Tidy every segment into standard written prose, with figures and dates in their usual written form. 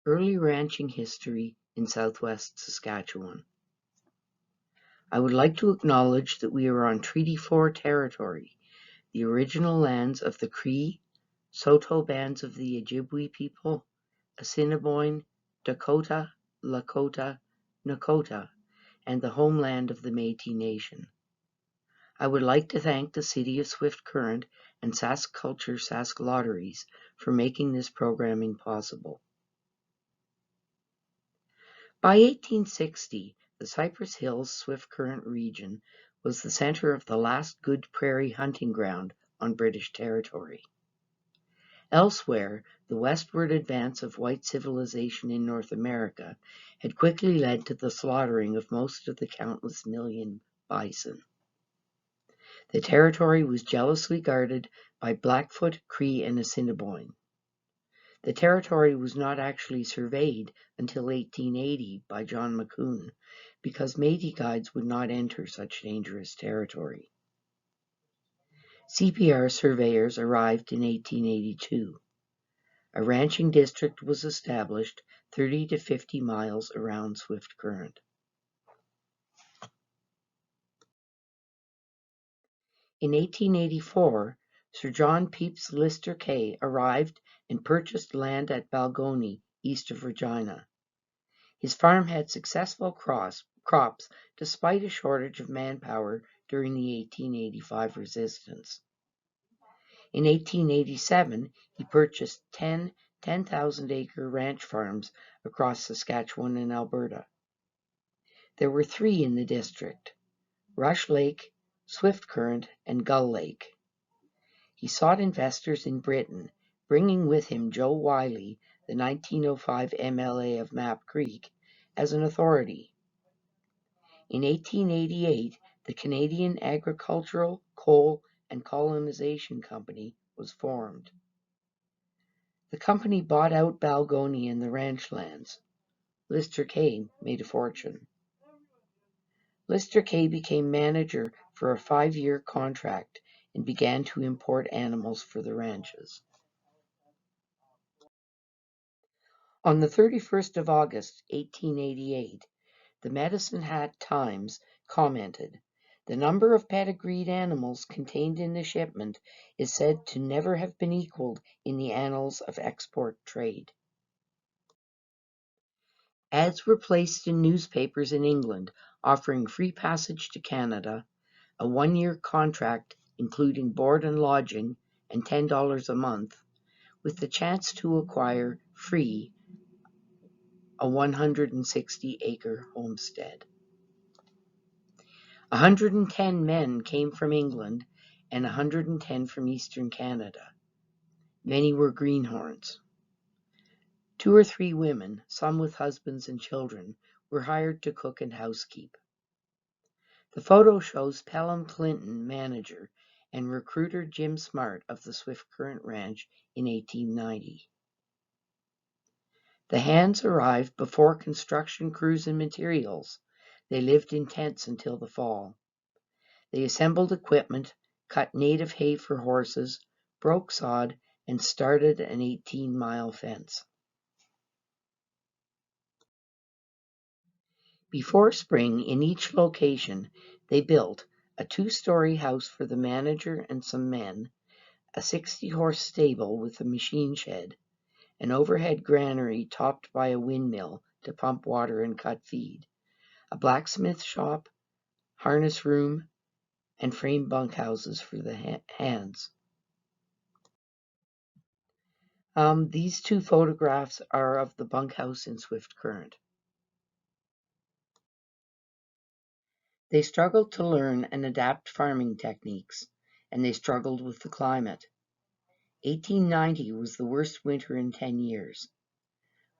Early ranching history in southwest Saskatchewan. I would like to acknowledge that we are on Treaty 4 territory, the original lands of the Cree, Saulteaux bands of the Ojibwe people, Assiniboine, Dakota, Lakota, Nakota, and the homeland of the Métis Nation. I would like to thank the City of Swift Current and Sask Culture Sask Lotteries for making this programming possible. By 1860, the Cypress Hills Swift Current region was the center of the last good prairie hunting ground on British territory. Elsewhere, the westward advance of white civilization in North America had quickly led to the slaughtering of most of the countless million bison. The territory was jealously guarded by Blackfoot, Cree, and Assiniboine. The territory was not actually surveyed until 1880 by John McCoon, because Métis guides would not enter such dangerous territory. CPR surveyors arrived in 1882. A ranching district was established 30 to 50 miles around Swift Current. In 1884, Sir John Pepys Lister Kay arrived and purchased land at Balgonie, east of Regina. His farm had successful crops despite a shortage of manpower during the 1885 resistance. In 1887, he purchased 10 10,000-acre ranch farms across Saskatchewan and Alberta. There were 3 in the district: Rush Lake, Swift Current, and Gull Lake. He sought investors in Britain, bringing with him Joe Wiley, the 1905 MLA of Map Creek, as an authority. In 1888, the Canadian Agricultural, Coal, and Colonization Company was formed. The company bought out Balgonie and the ranch lands. Lister Kay made a fortune. Lister Kay became manager for a 5-year contract and began to import animals for the ranches. On the 31st of August, 1888, the Medicine Hat Times commented, "The number of pedigreed animals contained in the shipment is said to never have been equaled in the annals of export trade." Ads were placed in newspapers in England offering free passage to Canada, a 1-year contract including board and lodging, and $10 a month, with the chance to acquire free a 160-acre homestead. 110 men came from England and 110 from Eastern Canada. Many were greenhorns. 2 or 3 women, some with husbands and children, were hired to cook and housekeep. The photo shows Pelham Clinton, manager, and recruiter Jim Smart of the Swift Current Ranch in 1890. The hands arrived before construction crews and materials. They lived in tents until the fall. They assembled equipment, cut native hay for horses, broke sod, and started an 18-mile fence. Before spring, in each location, they built a 2-story house for the manager and some men, a 60-horse stable with a machine shed, an overhead granary topped by a windmill to pump water and cut feed, a blacksmith shop, harness room, and frame bunkhouses for the hands. These 2 photographs are of the bunkhouse in Swift Current. They struggled to learn and adapt farming techniques, and they struggled with the climate. 1890 was the worst winter in 10 years.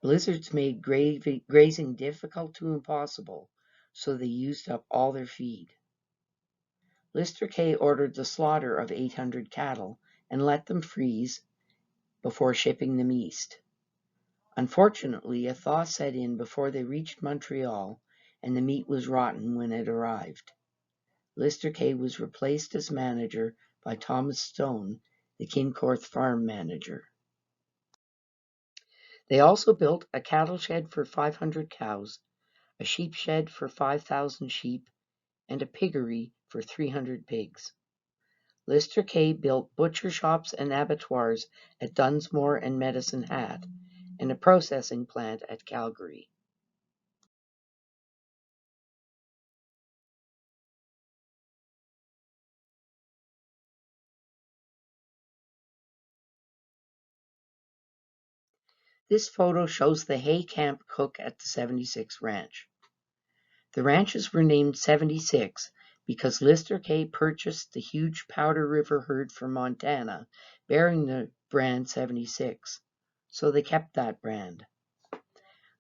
Blizzards made grazing difficult to impossible, so they used up all their feed. Lister Kay ordered the slaughter of 800 cattle and let them freeze before shipping them east. Unfortunately, a thaw set in before they reached Montreal, and the meat was rotten when it arrived. Lister Kay was replaced as manager by Thomas Stone, the Kincorth farm manager. They also built a cattle shed for 500 cows, a sheep shed for 5,000 sheep, and a piggery for 300 pigs. Lister Kay built butcher shops and abattoirs at Dunsmore and Medicine Hat, and a processing plant at Calgary. This photo shows the hay camp cook at the 76 Ranch. The ranches were named 76 because Lister Kay purchased the huge Powder River herd from Montana, bearing the brand 76, so they kept that brand.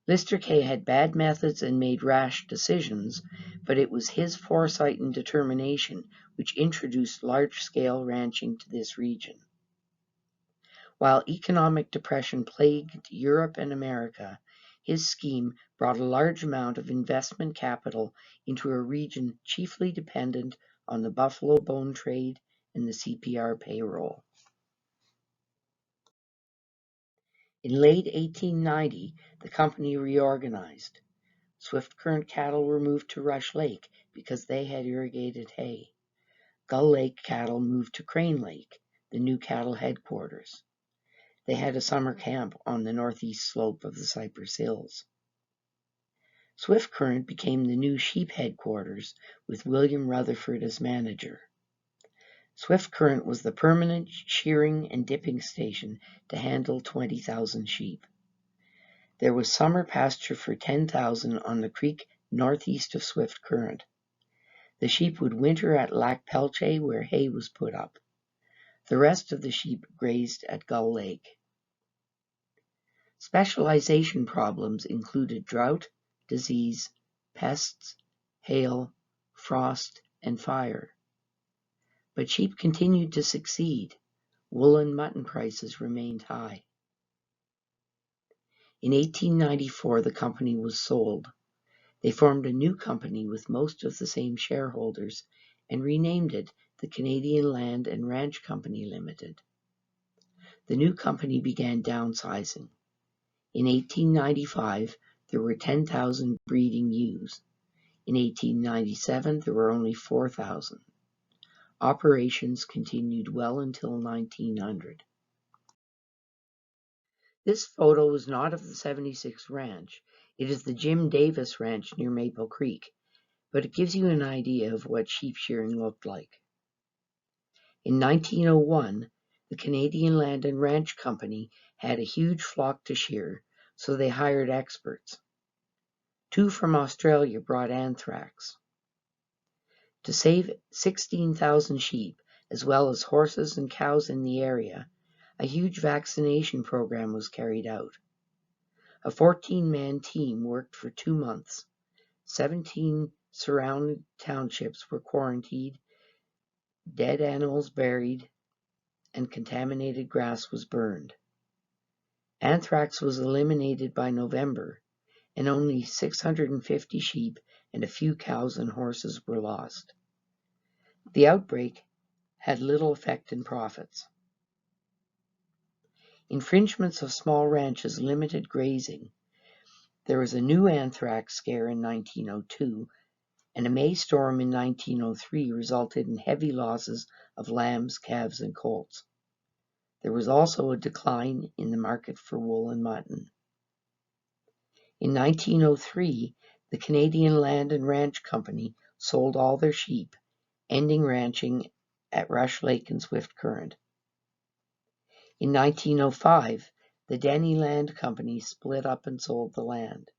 Lister Kay had bad methods and made rash decisions, but it was his foresight and determination which introduced large-scale ranching to this region. While economic depression plagued Europe and America, his scheme brought a large amount of investment capital into a region chiefly dependent on the buffalo bone trade and the CPR payroll. In late 1890, the company reorganized. Swift Current cattle were moved to Rush Lake because they had irrigated hay. Gull Lake cattle moved to Crane Lake, the new cattle headquarters. They had a summer camp on the northeast slope of the Cypress Hills. Swift Current became the new sheep headquarters with William Rutherford as manager. Swift Current was the permanent shearing and dipping station to handle 20,000 sheep. There was summer pasture for 10,000 on the creek northeast of Swift Current. The sheep would winter at Lac Pelche where hay was put up. The rest of the sheep grazed at Gull Lake. Specialization problems included drought, disease, pests, hail, frost, and fire. But sheep continued to succeed. Wool and mutton prices remained high. In 1894, the company was sold. They formed a new company with most of the same shareholders and renamed it the Canadian Land and Ranch Company Limited. The new company began downsizing. In 1895, there were 10,000 breeding ewes. In 1897, there were only 4,000. Operations continued well until 1900. This photo is not of the 76 Ranch. It is the Jim Davis Ranch near Maple Creek, but it gives you an idea of what sheep shearing looked like. In 1901, the Canadian Land and Ranch Company had a huge flock to shear, so they hired experts. 2 from Australia brought anthrax. To save 16,000 sheep, as well as horses and cows in the area, a huge vaccination program was carried out. A 14-man team worked for 2 months. 17 surrounding townships were quarantined, dead animals buried, and contaminated grass was burned. Anthrax was eliminated by November, and only 650 sheep and a few cows and horses were lost. The outbreak had little effect in profits. Infringements of small ranches limited grazing. There was a new anthrax scare in 1902, and a May storm in 1903 resulted in heavy losses of lambs, calves, and colts. There was also a decline in the market for wool and mutton. In 1903, the Canadian Land and Ranch Company sold all their sheep, ending ranching at Rush Lake and Swift Current. In 1905, the Denny Land Company split up and sold the land.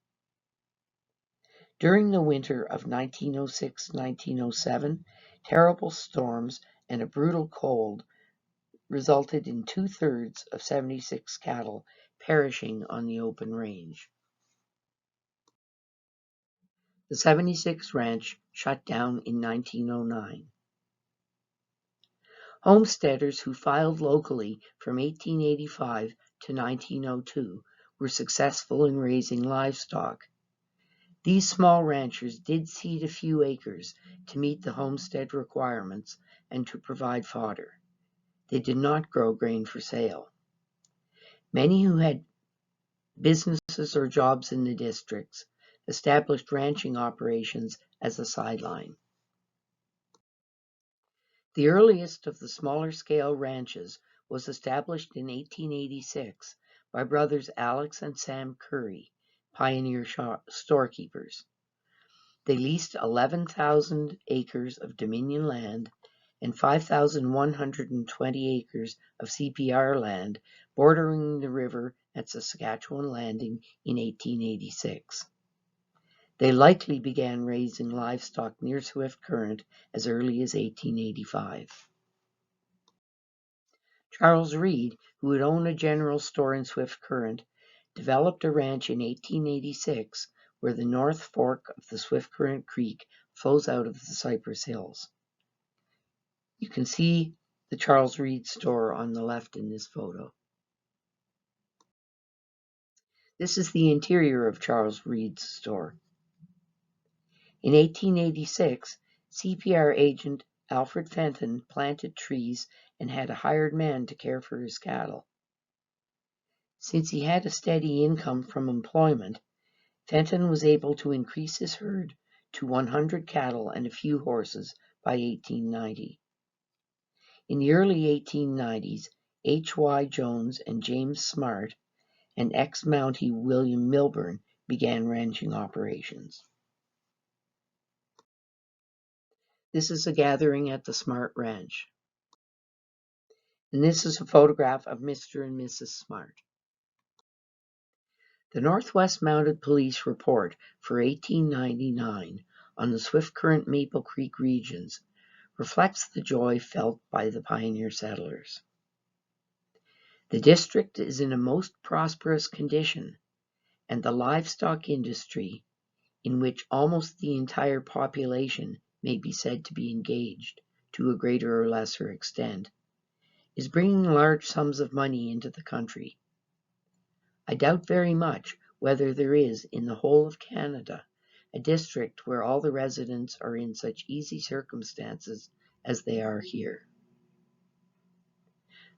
During the winter of 1906-1907, terrible storms and a brutal cold resulted in 2/3 of 76 cattle perishing on the open range. The 76 Ranch shut down in 1909. Homesteaders who filed locally from 1885 to 1902 were successful in raising livestock. These small ranchers did seed a few acres to meet the homestead requirements and to provide fodder. They did not grow grain for sale. Many who had businesses or jobs in the districts, established ranching operations as a sideline. The earliest of the smaller-scale ranches was established in 1886 by brothers Alex and Sam Curry, pioneer storekeepers. They leased 11,000 acres of Dominion land and 5,120 acres of CPR land bordering the river at Saskatchewan Landing in 1886. They likely began raising livestock near Swift Current as early as 1885. Charles Reed, who had owned a general store in Swift Current, developed a ranch in 1886 where the North Fork of the Swift Current Creek flows out of the Cypress Hills. You can see the Charles Reed store on the left in this photo. This is the interior of Charles Reed's store. In 1886, CPR agent Alfred Fenton planted trees and had a hired man to care for his cattle. Since he had a steady income from employment, Fenton was able to increase his herd to 100 cattle and a few horses by 1890. In the early 1890s, H.Y. Jones and James Smart and ex-Mountie William Milburn began ranching operations. This is a gathering at the Smart Ranch. And this is a photograph of Mr. and Mrs. Smart. The Northwest Mounted Police report for 1899 on the Swift Current Maple Creek regions reflects the joy felt by the pioneer settlers. The district is in a most prosperous condition, and the livestock industry, in which almost the entire population may be said to be engaged to a greater or lesser extent, is bringing large sums of money into the country. I doubt very much whether there is in the whole of Canada a district where all the residents are in such easy circumstances as they are here.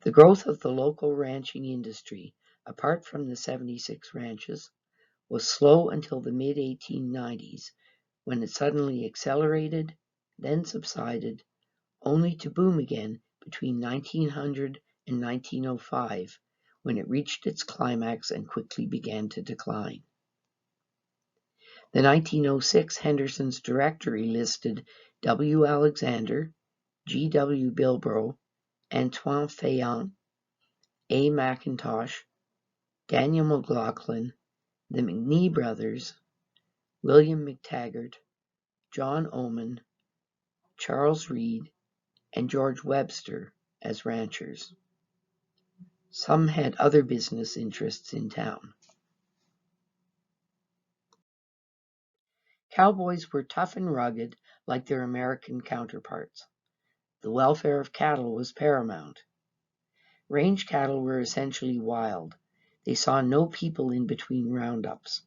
The growth of the local ranching industry, apart from the 76 ranches, was slow until the mid-1890s, when it suddenly accelerated, then subsided, only to boom again between 1900 and 1905, when it reached its climax and quickly began to decline. The 1906 Henderson's Directory listed W. Alexander, G. W. Bilbro, Antoine Fayant, A. McIntosh, Daniel McLaughlin, the McNee brothers, William McTaggart, John Oman, Charles Reed, and George Webster as ranchers. Some had other business interests in town. Cowboys were tough and rugged like their American counterparts. The welfare of cattle was paramount. Range cattle were essentially wild. They saw no people in between roundups.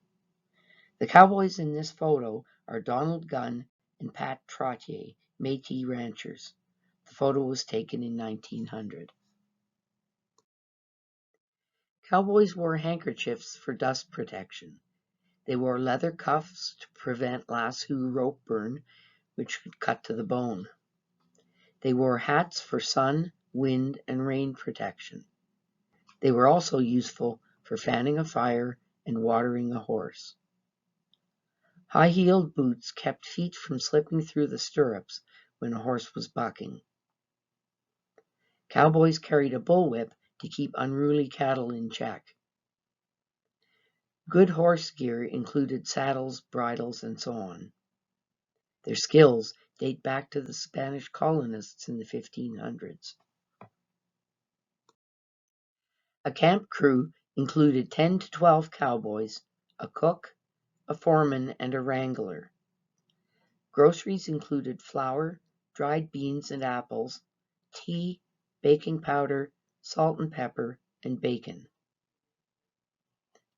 The cowboys in this photo are Donald Gunn and Pat Trottier, Métis ranchers. The photo was taken in 1900. Cowboys wore handkerchiefs for dust protection. They wore leather cuffs to prevent lasso rope burn, which could cut to the bone. They wore hats for sun, wind, and rain protection. They were also useful for fanning a fire and watering a horse. High-heeled boots kept feet from slipping through the stirrups when a horse was bucking. Cowboys carried a bullwhip to keep unruly cattle in check. Good horse gear included saddles, bridles, and so on. Their skills date back to the Spanish colonists in the 1500s. A camp crew included 10 to 12 cowboys, a cook, a foreman, and a wrangler. Groceries included flour, dried beans and apples, tea, baking powder, salt and pepper, and bacon.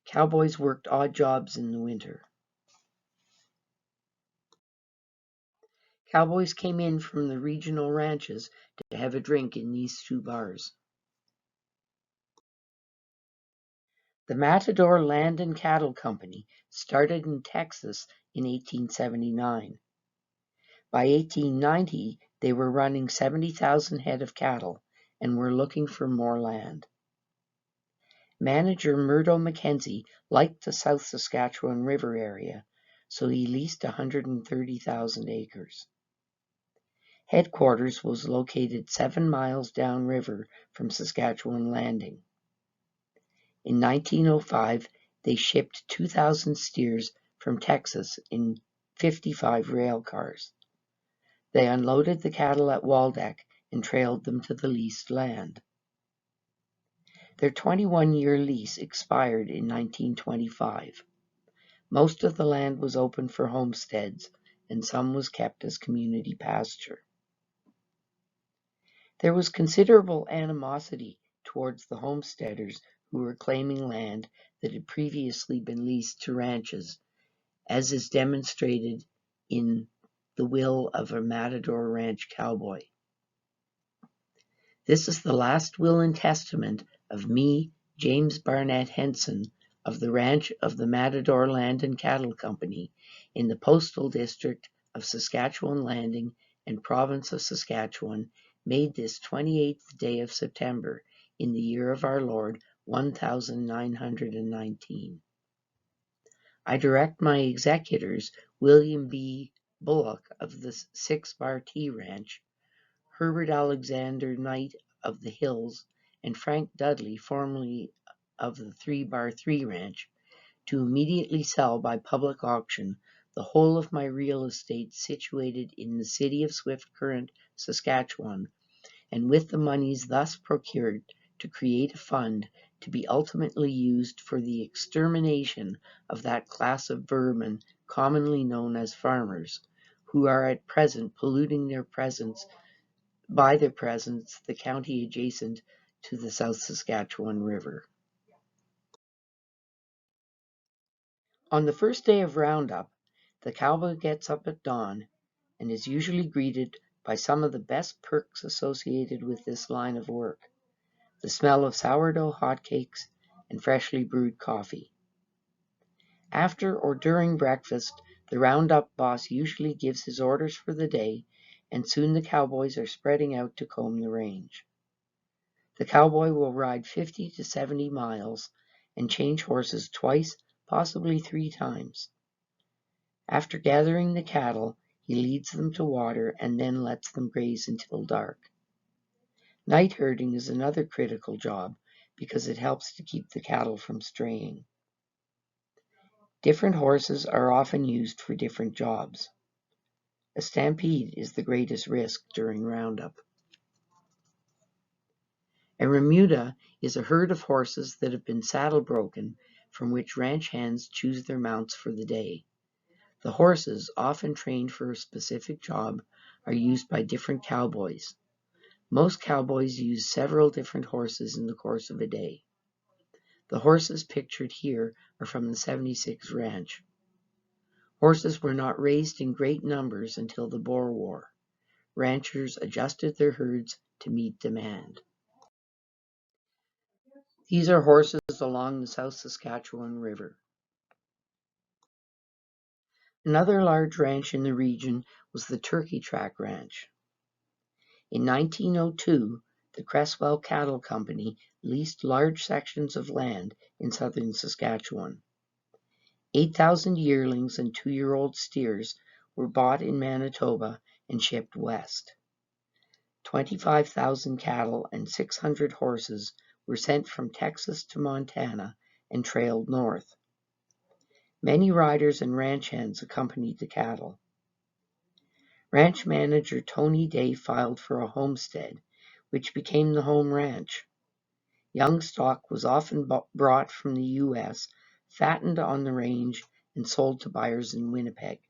Cowboys worked odd jobs in the winter. Cowboys came in from the regional ranches to have a drink in these two bars. The Matador Land and Cattle Company started in Texas in 1879. By 1890, they were running 70,000 head of cattle and were looking for more land. Manager Murdo Mackenzie liked the South Saskatchewan River area, so he leased 130,000 acres. Headquarters was located 7 miles downriver from Saskatchewan Landing. In 1905, they shipped 2,000 steers from Texas in 55 rail cars. They unloaded the cattle at Waldeck and trailed them to the leased land. Their 21-year lease expired in 1925. Most of the land was open for homesteads, and some was kept as community pasture. There was considerable animosity towards the homesteaders who were claiming land that had previously been leased to ranches, as is demonstrated in the will of a Matador ranch cowboy. This is the last will and testament of me, James Barnett Henson, of the ranch of the Matador Land and Cattle Company in the Postal District of Saskatchewan Landing and Province of Saskatchewan, made this 28th day of September in the year of our Lord 1919. I direct my executors, William B. Bullock of the 6 Bar T Ranch, Herbert Alexander Knight of the Hills, and Frank Dudley, formerly of the 3 Bar 3 Ranch, to immediately sell by public auction the whole of my real estate situated in the city of Swift Current, Saskatchewan, and with the monies thus procured to create a fund to be ultimately used for the extermination of that class of vermin commonly known as farmers, who are at present polluting their presence the county adjacent to the South Saskatchewan River. On the first day of roundup, the cowboy gets up at dawn and is usually greeted by some of the best perks associated with this line of work: the smell of sourdough hotcakes and freshly brewed coffee. After or during breakfast, the roundup boss usually gives his orders for the day, and soon the cowboys are spreading out to comb the range. The cowboy will ride 50 to 70 miles and change horses twice, possibly 3 times. After gathering the cattle, he leads them to water and then lets them graze until dark. Night herding is another critical job because it helps to keep the cattle from straying. Different horses are often used for different jobs. A stampede is the greatest risk during roundup. A remuda is a herd of horses that have been saddle broken, from which ranch hands choose their mounts for the day. The horses, often trained for a specific job, are used by different cowboys. Most cowboys use several different horses in the course of a day. The horses pictured here are from the 76 Ranch. Horses were not raised in great numbers until the Boer War. Ranchers adjusted their herds to meet demand. These are horses along the South Saskatchewan River. Another large ranch in the region was the Turkey Track Ranch. In 1902, the Cresswell Cattle Company leased large sections of land in southern Saskatchewan. 8,000 yearlings and 2-year-old steers were bought in Manitoba and shipped west. 25,000 cattle and 600 horses were sent from Texas to Montana and trailed north. Many riders and ranch hands accompanied the cattle. Ranch manager Tony Day filed for a homestead, which became the home ranch. Young stock was often brought from the U.S., fattened on the range, and sold to buyers in Winnipeg.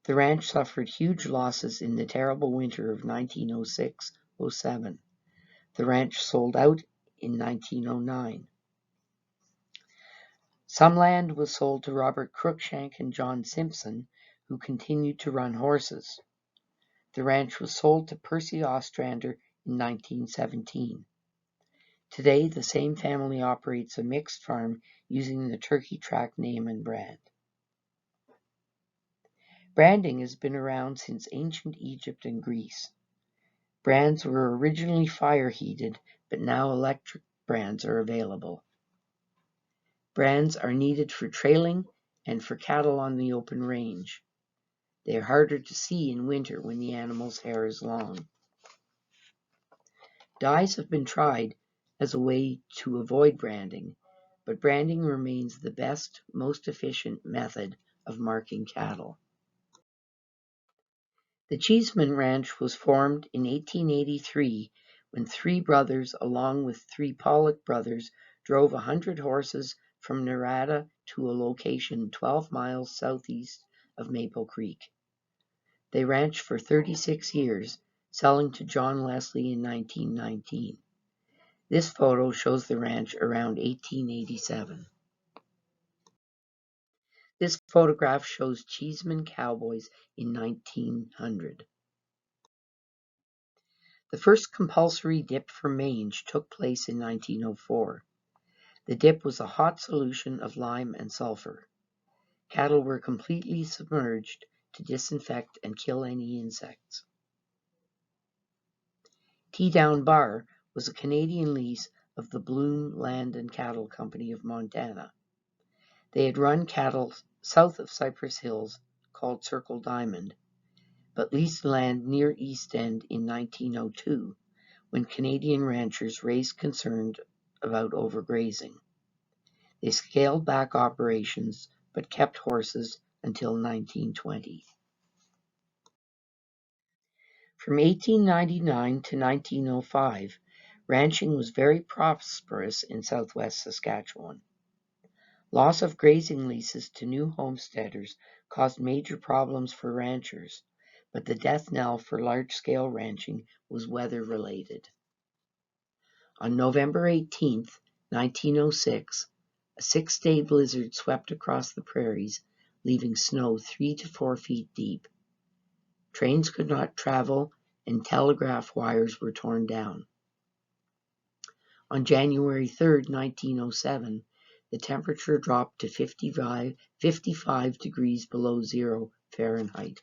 The ranch suffered huge losses in the terrible winter of 1906-07. The ranch sold out in 1909. Some land was sold to Robert Cruikshank and John Simpson, who continued to run horses. The ranch was sold to Percy Ostrander in 1917. Today, the same family operates a mixed farm using the Turkey Track name and brand. Branding has been around since ancient Egypt and Greece. Brands were originally fire-heated, but now electric brands are available. Brands are needed for trailing and for cattle on the open range. They are harder to see in winter when the animal's hair is long. Dyes have been tried as a way to avoid branding, but branding remains the best, most efficient method of marking cattle. The Cheeseman Ranch was formed in 1883 when three brothers, along with three Pollock brothers, drove 100 horses from Narada to a location 12 miles southeast of Maple Creek. They ranched for 36 years, selling to John Leslie in 1919. This photo shows the ranch around 1887. This photograph shows Cheeseman Cowboys in 1900. The first compulsory dip for mange took place in 1904. The dip was a hot solution of lime and sulfur. Cattle were completely submerged to disinfect and kill any insects. T-Down Bar was a Canadian lease of the Bloom Land and Cattle Company of Montana. They had run cattle south of Cypress Hills, called Circle Diamond, but leased land near East End in 1902, when Canadian ranchers raised concerns about overgrazing. They scaled back operations, but kept horses until 1920. From 1899 to 1905, ranching was very prosperous in southwest Saskatchewan. Loss of grazing leases to new homesteaders caused major problems for ranchers, but the death knell for large-scale ranching was weather-related. On November 18, 1906, a 6-day blizzard swept across the prairies, leaving snow 3 to 4 feet deep. Trains could not travel, and telegraph wires were torn down. On January 3, 1907, the temperature dropped to 55 degrees below zero Fahrenheit.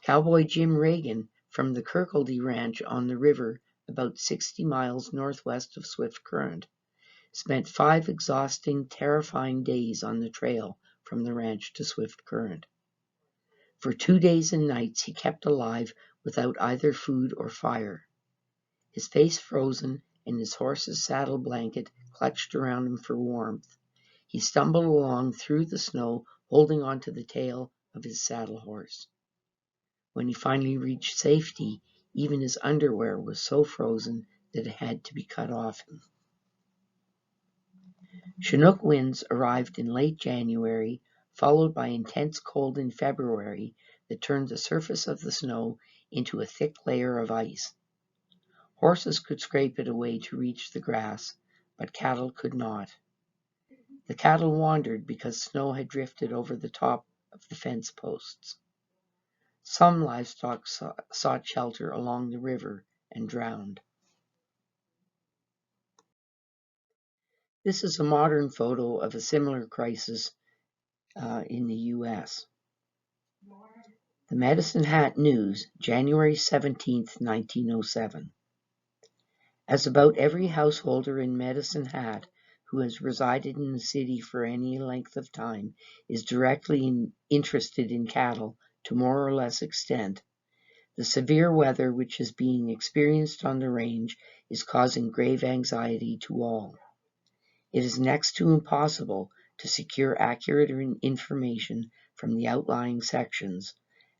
Cowboy Jim Reagan from the Kirkaldie Ranch on the river about 60 miles northwest of Swift Current spent 5 exhausting, terrifying days on the trail from the ranch to Swift Current. For 2 days and nights he kept alive without either food or fire. His face frozen and his horse's saddle blanket clutched around him for warmth. He stumbled along through the snow, holding onto the tail of his saddle horse. When he finally reached safety, even his underwear was so frozen that it had to be cut off him. Chinook winds arrived in late January, followed by intense cold in February that turned the surface of the snow into a thick layer of ice. Horses could scrape it away to reach the grass, but cattle could not. The cattle wandered because snow had drifted over the top of the fence posts. Some livestock sought shelter along the river and drowned. This is a modern photo of a similar crisis in the U.S. The Medicine Hat News, January 17, 1907. As about every householder in Medicine Hat who has resided in the city for any length of time is directly interested in cattle to more or less extent, the severe weather which is being experienced on the range is causing grave anxiety to all. It is next to impossible to secure accurate information from the outlying sections,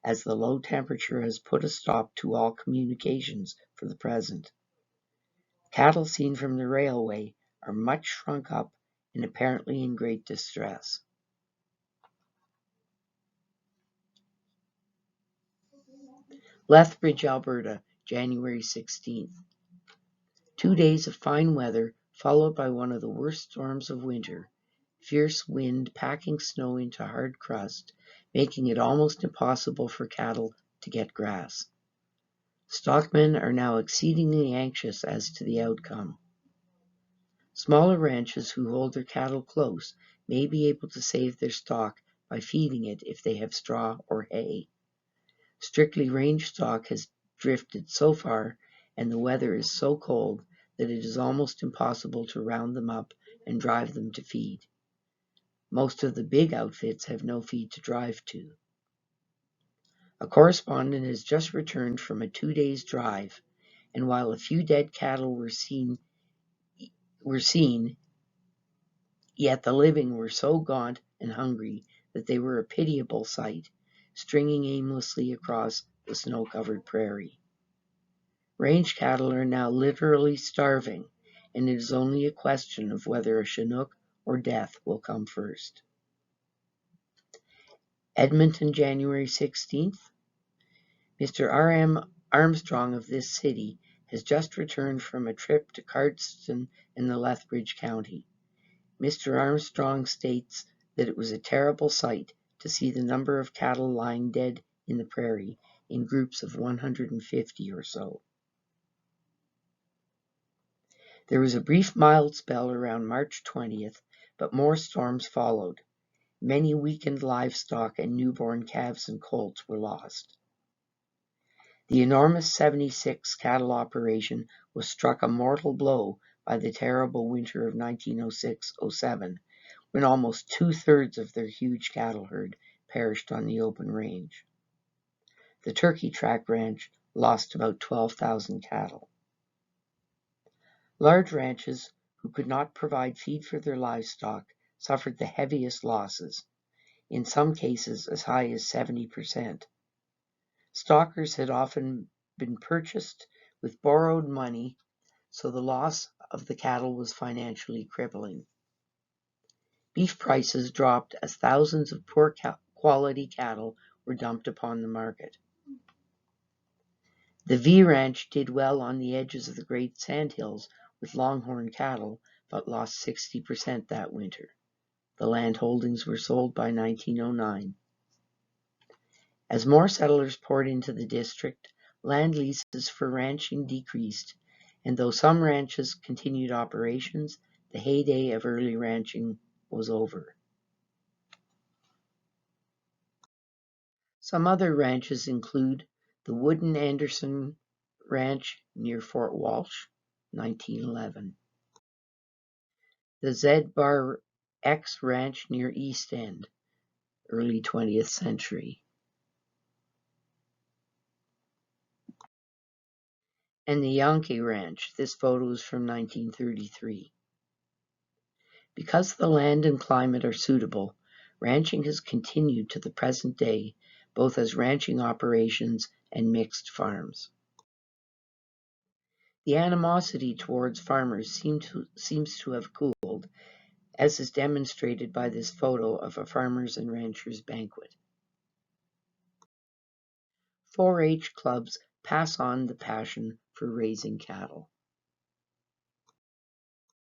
as the low temperature has put a stop to all communications for the present. Cattle seen from the railway are much shrunk up and apparently in great distress. Lethbridge, Alberta, January 16th. 2 days of fine weather, followed by one of the worst storms of winter. Fierce wind packing snow into hard crust, making it almost impossible for cattle to get grass. Stockmen are now exceedingly anxious as to the outcome. Smaller ranches who hold their cattle close may be able to save their stock by feeding it if they have straw or hay. Strictly range stock has drifted so far, and the weather is so cold that it is almost impossible to round them up and drive them to feed. Most of the big outfits have no feed to drive to. A correspondent has just returned from a 2 days drive, and while a few dead cattle were seen, yet the living were so gaunt and hungry that they were a pitiable sight, stringing aimlessly across the snow-covered prairie. Range cattle are now literally starving, and it is only a question of whether a Chinook or death will come first. Edmonton, January 16th. Mr. R.M. Armstrong of this city has just returned from a trip to Cardston in the Lethbridge County. Mr. Armstrong states that it was a terrible sight to see the number of cattle lying dead in the prairie in groups of 150 or so. There was a brief mild spell around March 20th, but more storms followed. Many weakened livestock and newborn calves and colts were lost. The enormous 76 cattle operation was struck a mortal blow by the terrible winter of 1906-07, when almost 2/3 of their huge cattle herd perished on the open range. The Turkey Track Ranch lost about 12,000 cattle. Large ranches who could not provide feed for their livestock suffered the heaviest losses, in some cases as high as 70%. Stockers had often been purchased with borrowed money, so the loss of the cattle was financially crippling. Beef prices dropped as thousands of poor quality cattle were dumped upon the market. The V Ranch did well on the edges of the Great Sandhills with longhorn cattle, but lost 60% that winter. The land holdings were sold by 1909. As more settlers poured into the district, land leases for ranching decreased, and though some ranches continued operations, the heyday of early ranching was over. Some other ranches include the Wooden Anderson Ranch near Fort Walsh, 1911. The Z-Bar X Ranch near East End, early 20th century. And the Yankee Ranch, this photo is from 1933. Because the land and climate are suitable, ranching has continued to the present day, both as ranching operations and mixed farms. The animosity towards farmers seems to have cooled, as is demonstrated by this photo of a farmers and ranchers banquet. 4-H clubs pass on the passion for raising cattle.